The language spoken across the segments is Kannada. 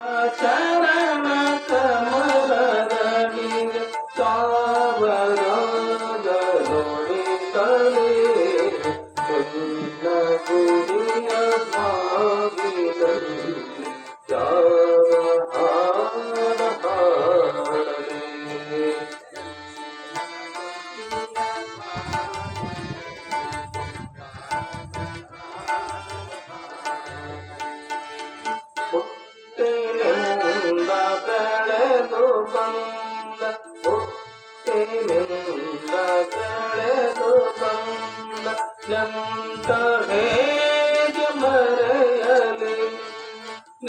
ಶರಣ ಕಮಲದಡಿ ಸಾವರಾದ ನುಡಿಸಲೇ ಎಲ್ಲ ಗುರಿಯ ಭಾಗಿದಲ್ಲಿ ಯಾವ ಹಾಡ ಹಾಡಲಿ. ಹುಟ್ಟಿನಿಂದ ಬೆಳೆದು ಬಂದ ಹುಟ್ಟಿನಿಂದ ಬೆಳೆದು ಬಂದ ಎಂತ ಹೇಗೆ ಮರೆಯಲಿ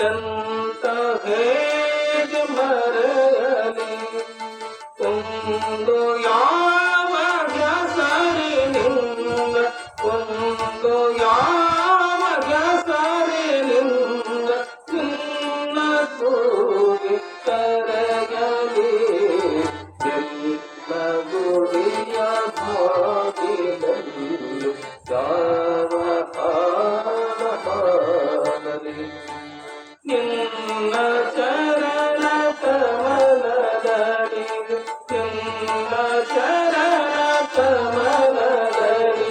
ಎಂತ ಹೇಗೆ ಮರೆಯಲಿ ಒಂದು ಯಾವ ಹೆಸರಿನಿಂದ ಒಂದು ಯಾವ ಹೆಸರಿನಿಂದ ನಿನ್ನ ಕೂಗಿ ಕರೆಯಲಿ ಎಲ್ಲ ಗುಡಿಯ ಭಾಗಿದಲ್ಲಿ ಯಾವ ಹಾಡ ಹಾಡಲಿ. ನಿನ್ನ ಚರಣ ಕಮಲದಡಿ ನಿನ್ನ ಶರಣ ಕಮಲದಡಿ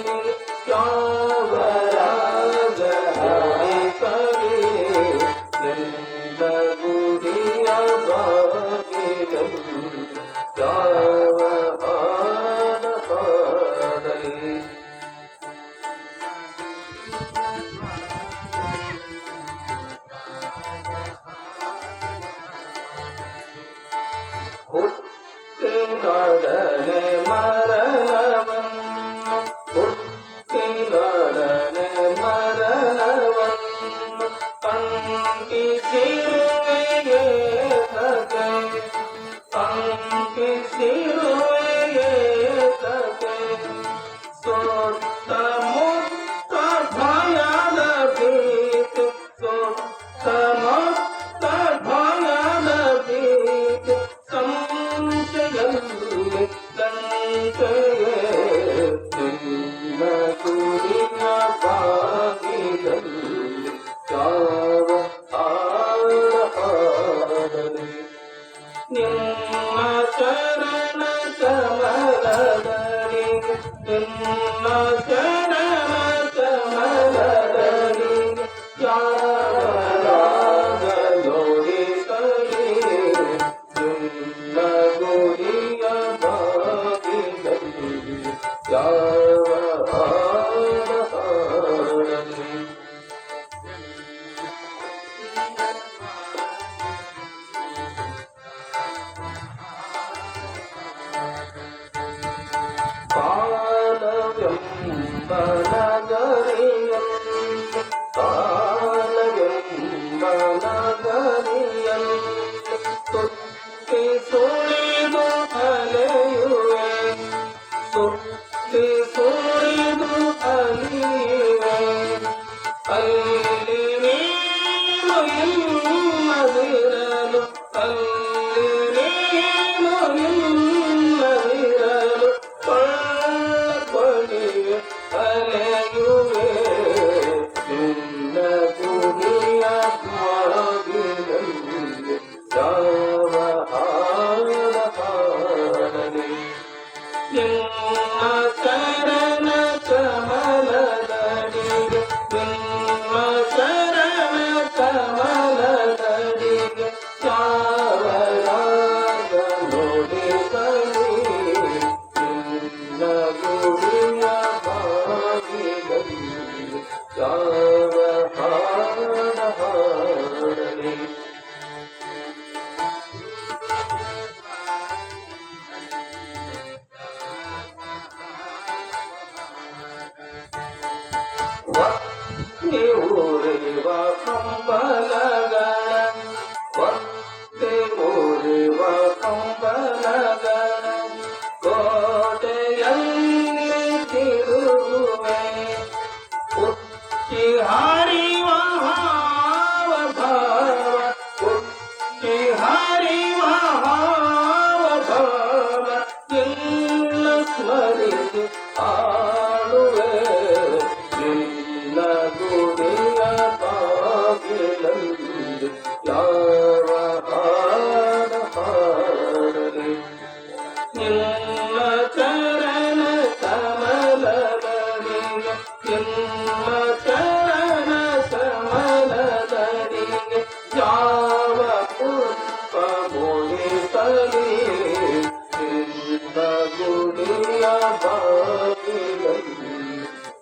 ಯಾವ ರಾಗ ಹಾಡಿಸಲಿ ಎಲ್ಲ ಗುಡಿಯ ಭಾಗಿದಲ್ಲಿ ಯಾವ ಹಾಡ ಹಾಡಲಿ. ಹುಟ್ಟಿನೊಡನೆ ಮರಣವನ್ನು ಹುಟ್ಟಿನೊಡನೆ ಮರಣವನ್ನು ಅಂಟಿಸಿರುವೆಯೇ ಸಗೆ ಅಂಟಿಸಿರುವೆಯೇ ಸಗೆ ಸುತ್ತ ಮುತ್ತ ಭಯದ ಭೀತಿ ಸುತ್ತ ಮುತ್ತ ಭಯದ ಭೀತಿ ಸಂಶಯಲ್ಲಿ ಸಂಶಯೇ ನಿನ್ನ ಗುರಿಯ ಭಾಗಿದಲ್ಲಿ ಯಾವ ಹಾಡ ಹಾಡಲಿ. ನಿಮ್ಮ ಶರಣ ಕಮಲದಡಿ ನಿಮ್ಮ ಶರಣ ಕಮಲದಡಿ ಯಾವ ರಾಗ ನುಡಿಸಲಿ ನಿನ್ನ ಗುರಿಯ ಭಾಗಿದಲ್ಲಿ ಯಾವ ಹಾಡ ಹಾಡಲಿ. ಕಾಲವೆಂಬ ನಗರಿಯಲ್ಲಿ ಕಾಲವೆಂಬ ನಗರಿಯಲ್ಲಿ ಸುತ್ತಿ ಸುಳಿದು ಅಲೆಯುವೆ ಸುತ್ತಿ ಸುಳಿದು ಅಲಿಯುವೆ ಅಲ್ಲಿ ನೀನು ಇಲ್ಲದಿರಲು ಅಲ್ಲಿ ನೀನು ಇಲ್ಲದಿರಲು ಕೊಳ್ಳ ಅಲೆಯುವೆ ನಿನ್ನ ಗುರಿಯ ಭಾಗಿದಲ್ಲಿ ಯಾವ ಹಾಡ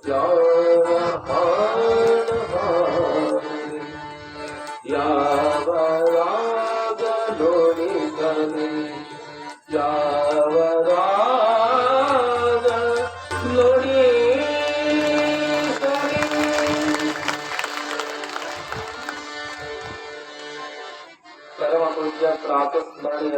ಯಾವ ಹಾಡು